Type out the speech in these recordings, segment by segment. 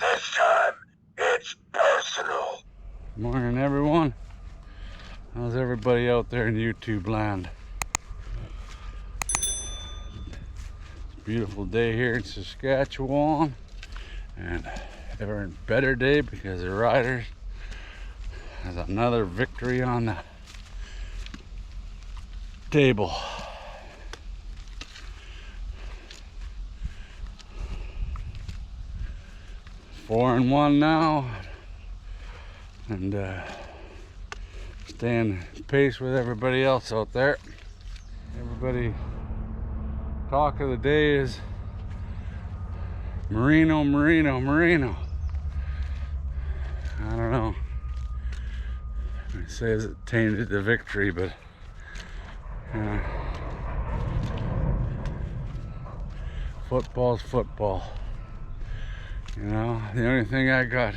This time, it's personal. Morning, everyone. How's everybody out there in YouTube land? It's a beautiful day here in Saskatchewan, and ever better day because the Riders has another victory on the table. Four and one now, and staying pace with everybody else out there. Everybody, talk of the day is Marino. I don't know. It says it tainted the victory, but football's football. You know, the only thing I got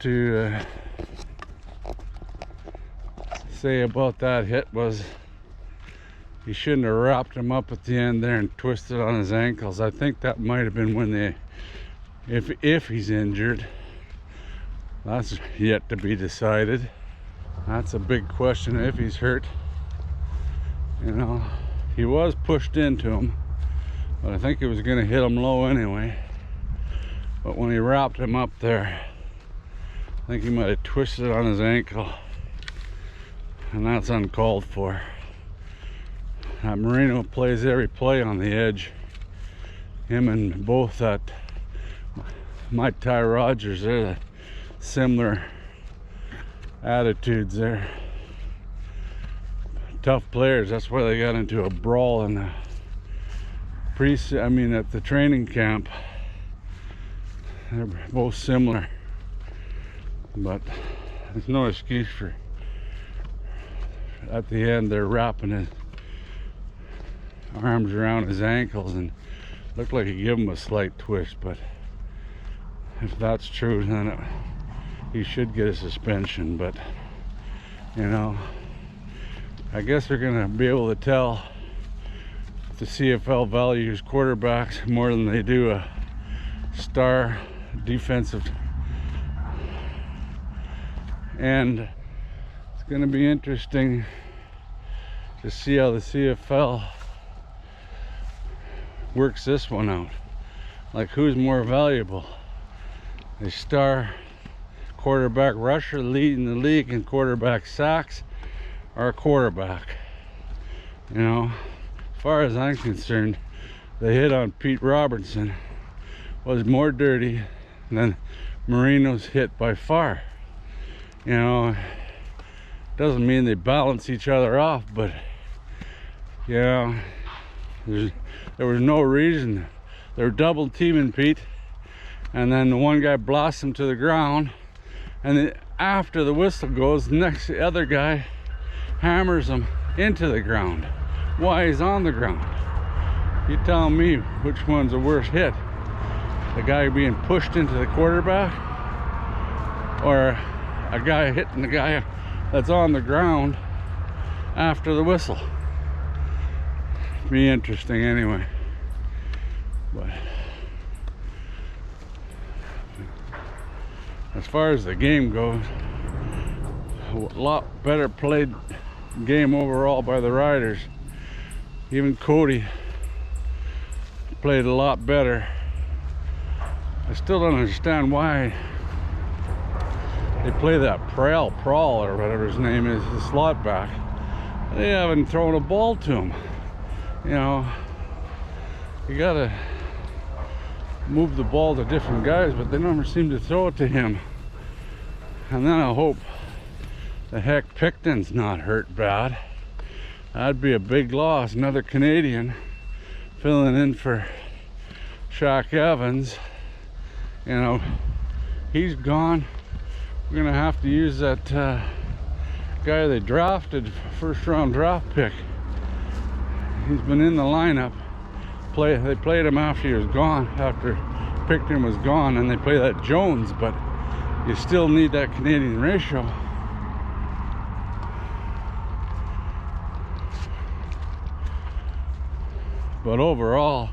to say about that hit was he shouldn't have wrapped him up at the end there and twisted on his ankles. I think that might have been when they, if he's injured. That's yet to be decided. That's a big question if he's hurt. You know, he was pushed into him, but I think it was going to hit him low anyway. But when he wrapped him up there, I think he might have twisted on his ankle, and that's uncalled for. That Marino plays every play on the edge. Him and both that Ty Rogers, they're similar attitudes there. Tough players. That's why they got into a brawl in the at the training camp. They're both similar, but there's no excuse for, at the end they're wrapping his arms around his ankles and looked like he gave him a slight twist. But if that's true, then he should get a suspension. But you know, I guess they're gonna be able to tell if the CFL values quarterbacks more than they do a star defensive end. It's going to be interesting to see how the CFL works this one out. Like, who's more valuable, a star quarterback rusher leading the league in quarterback sacks, or a quarterback? You know, as far as I'm concerned, the hit on Pete Robertson was more dirty than Marino's hit by far. You know, doesn't mean they balance each other off, but you know, there was no reason. They were double teaming Pete, and then the one guy blasts him to the ground, and then after the whistle goes, the other guy hammers him into the ground while he's on the ground. You tell me which one's the worst hit? The guy being pushed into the quarterback, or a guy hitting the guy that's on the ground after the whistle? Be interesting anyway. But as far as the game goes, a lot better played game overall by the Riders. Even Cody played a lot better. I still don't understand why they play that Prawl or whatever his name is, the slot back. They haven't thrown a ball to him. You know, you gotta move the ball to different guys, but they never seem to throw it to him. And then I hope the heck Picton's not hurt bad. That'd be a big loss. Another Canadian filling in for Shaq Evans. You know, he's gone. We're gonna have to use that guy they drafted, first round draft pick. He's been in the lineup. They played him after he was gone, after Picton was gone, and they play that Jones, but you still need that Canadian ratio. But overall,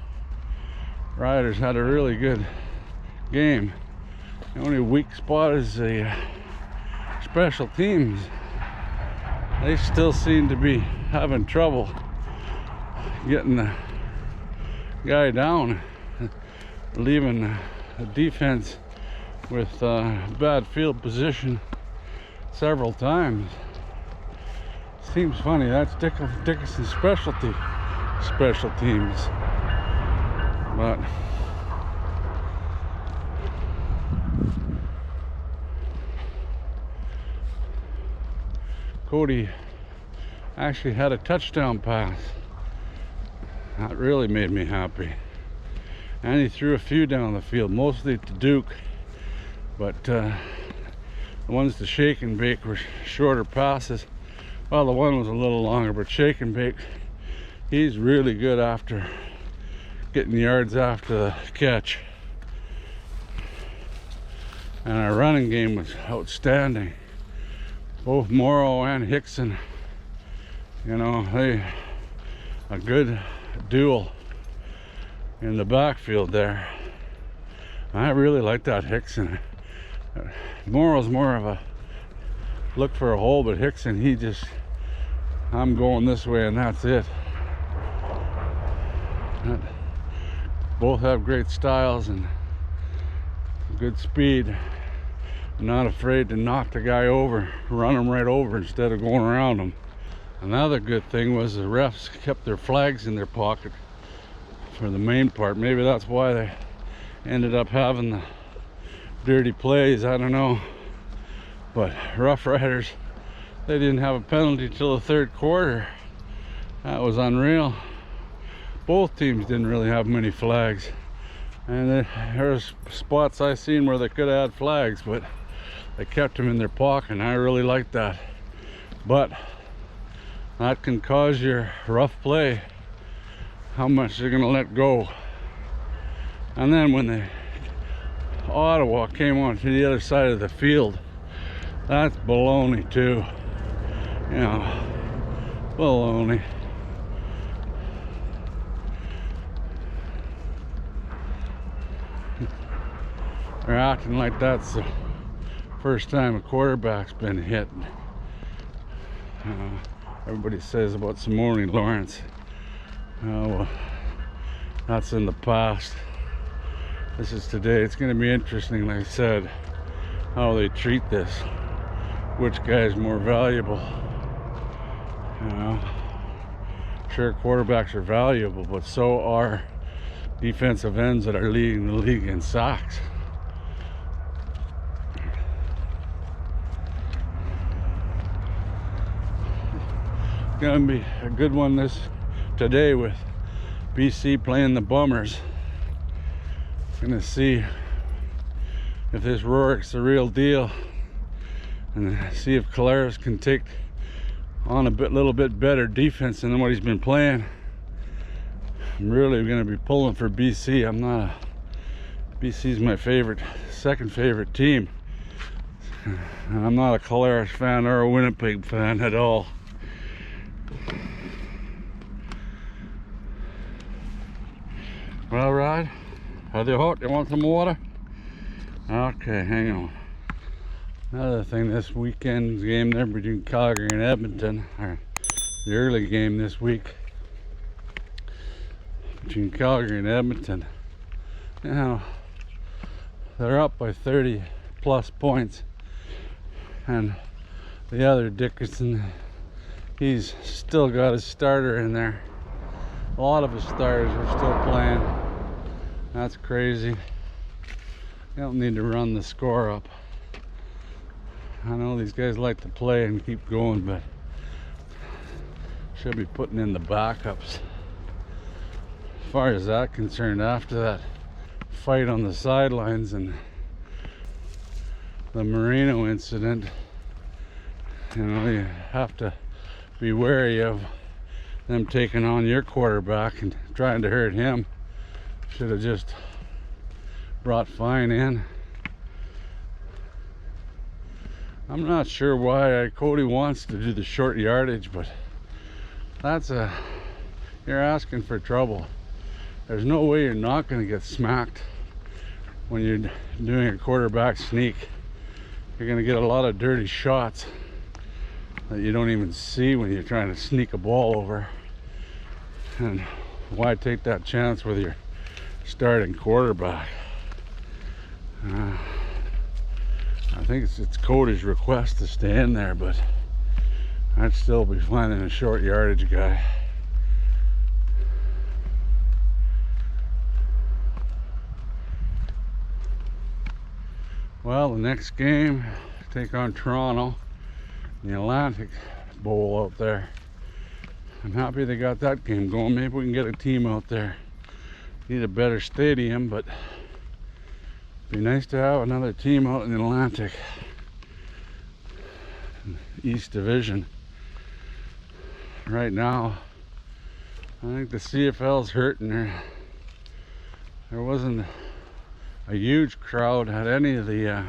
Riders had a really good game. The only weak spot is the special teams. They still seem to be having trouble getting the guy down, leaving the defense with bad field position several times. Seems funny, that's Dickinson's special teams. But Cody actually had a touchdown pass. That really made me happy. And he threw a few down the field, mostly to Duke. But the ones to Shake and Bake were shorter passes. Well, the one was a little longer, but Shake and Bake, he's really good after getting yards after the catch. And our running game was outstanding. Both Morrow and Hickson, you know, they a good duel in the backfield there. I really like that Hickson. Morrow's more of a look for a hole, but Hickson, he just, I'm going this way and that's it. Both have great styles and good speed. Not afraid to knock the guy over, run him right over instead of going around him. Another good thing was the refs kept their flags in their pocket for the main part. Maybe that's why they ended up having the dirty plays, I don't know. But Roughriders, they didn't have a penalty till the third quarter. That was unreal. Both teams didn't really have many flags. And there's spots I seen where they could have had flags, but they kept them in their pocket, and I really like that. But that can cause your rough play, how much they're gonna let go. And then when the Ottawa came on to the other side of the field, that's baloney too. You know, baloney. They're acting like that's the first time a quarterback's been hit. Everybody says about Simone Lawrence. Well, that's in the past. This is today. It's going to be interesting, like I said, how they treat this. Which guy is more valuable? You know, sure, quarterbacks are valuable, but so are defensive ends that are leading the league in sacks. Gonna be a good one today with BC playing the Bummers. Gonna see if this Rorick's the real deal, and see if Caleres can take on a little bit better defense than what he's been playing. I'm really gonna be pulling for BC. BC's my second favorite team. And I'm not a Caleres fan or a Winnipeg fan at all. Well, Rod, are they hot? You want some water? Okay, hang on. Another thing, this weekend's game there between Calgary and Edmonton, or the early game this week between Calgary and Edmonton, you know, they're up by 30 plus points, and the other Dickinson, he's still got his starter in there. A lot of his starters are still playing. That's crazy. You don't need to run the score up. I know these guys like to play and keep going, but should be putting in the backups. As far as that's concerned, after that fight on the sidelines and the Marino incident, you know, you have to be wary of them taking on your quarterback and trying to hurt him. Should have just brought Fine in. I'm not sure why Cody wants to do the short yardage, but you're asking for trouble. There's no way you're not going to get smacked when you're doing a quarterback sneak, you're going to get a lot of dirty shots that you don't even see when you're trying to sneak a ball over. And why take that chance with your starting quarterback? I think it's Cody's request to stay in there, but I'd still be finding a short yardage guy. Well, the next game, take on Toronto, the Atlantic Bowl out there. I'm happy they got that game going. Maybe we can get a team out there. Need a better stadium, but it'd be nice to have another team out in the Atlantic East Division. Right now, I think the CFL's hurting. There wasn't a huge crowd at any of the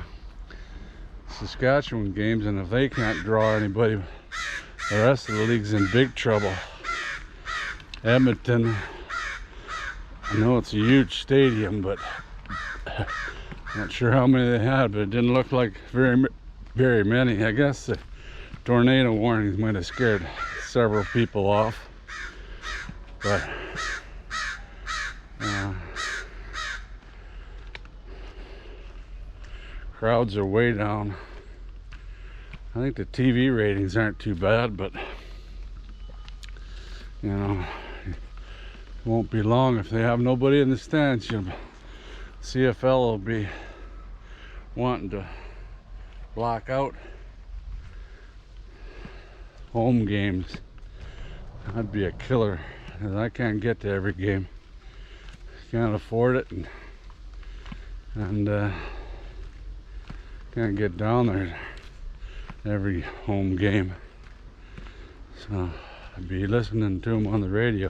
Saskatchewan games, and if they can't draw anybody, the rest of the league's in big trouble. Edmonton, I know it's a huge stadium, but not sure how many they had, but it didn't look like very many. I guess the tornado warnings might have scared several people off, but crowds are way down. I think the TV ratings aren't too bad, but you know, it won't be long if they have nobody in the stands. CFL will be wanting to block out home games. That'd be a killer, because I can't get to every game. Can't afford it, and can't get down there every home game. So I'd be listening to them on the radio.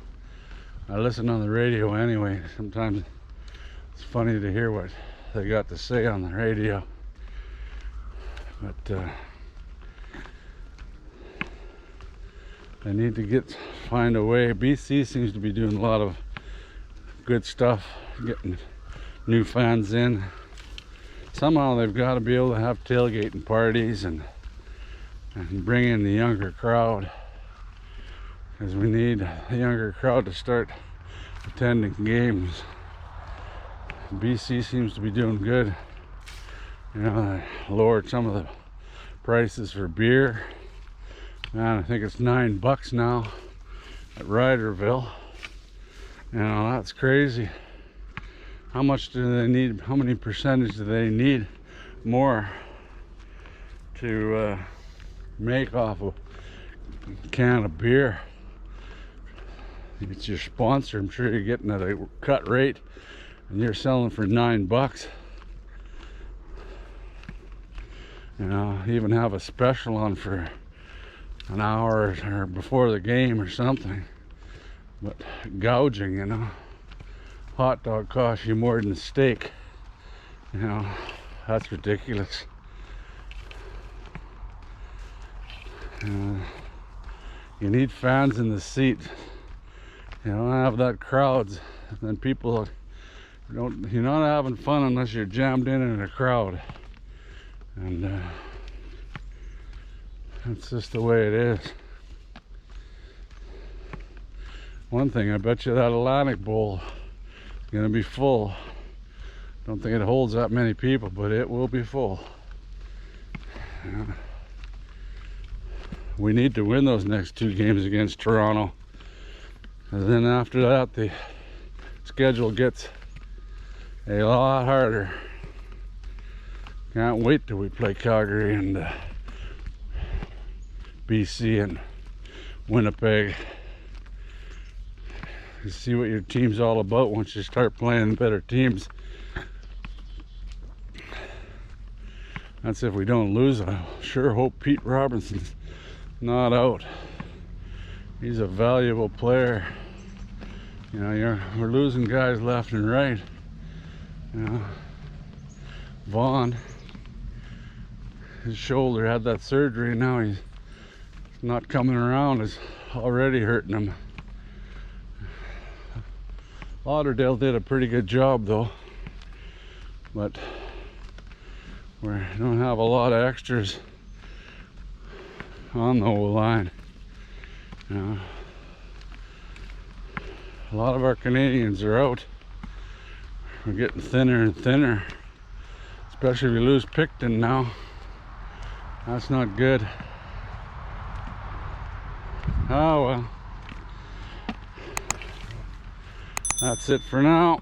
I listen on the radio anyway. Sometimes it's funny to hear what they got to say on the radio, but they need to find a way. BC seems to be doing a lot of good stuff, getting new fans in. Somehow they've got to be able to have tailgating parties and bring in the younger crowd, because we need the younger crowd to start attending games. BC seems to be doing good. You know, they lowered some of the prices for beer. Man, I think it's $9 now at Riderville. You know, that's crazy. How much do they need? How many percentage do they need more to make off a can of beer? It's your sponsor. I'm sure you're getting at a cut rate, and you're selling for $9. You know, even have a special on for an hour or before the game or something. But gouging, you know, hot dog costs you more than a steak. You know, that's ridiculous. You need fans in the seat. You don't have that crowds, then people don't. You're not having fun unless you're jammed in a crowd, and that's just the way it is. One thing, I bet you that Atlantic Bowl is going to be full. Don't think it holds that many people, but it will be full. Yeah. We need to win those next two games against Toronto, and then after that the schedule gets a lot harder. Can't wait till we play Calgary and BC and Winnipeg. You see what your team's all about once you start playing better teams. That's if we don't lose. I sure hope Pete Robinson's not out. He's a valuable player. You know, we're losing guys left and right. You know, Vaughn, his shoulder, had that surgery. Now he's not coming around. It's already hurting him. Lauderdale did a pretty good job though. but we don't have a lot of extras on the O-line. You know, a lot of our Canadians are out. We're getting thinner and thinner, especially if we lose Picton now. That's not good. Oh well. That's it for now.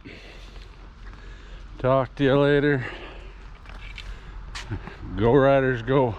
Talk to you later. Go Riders, go.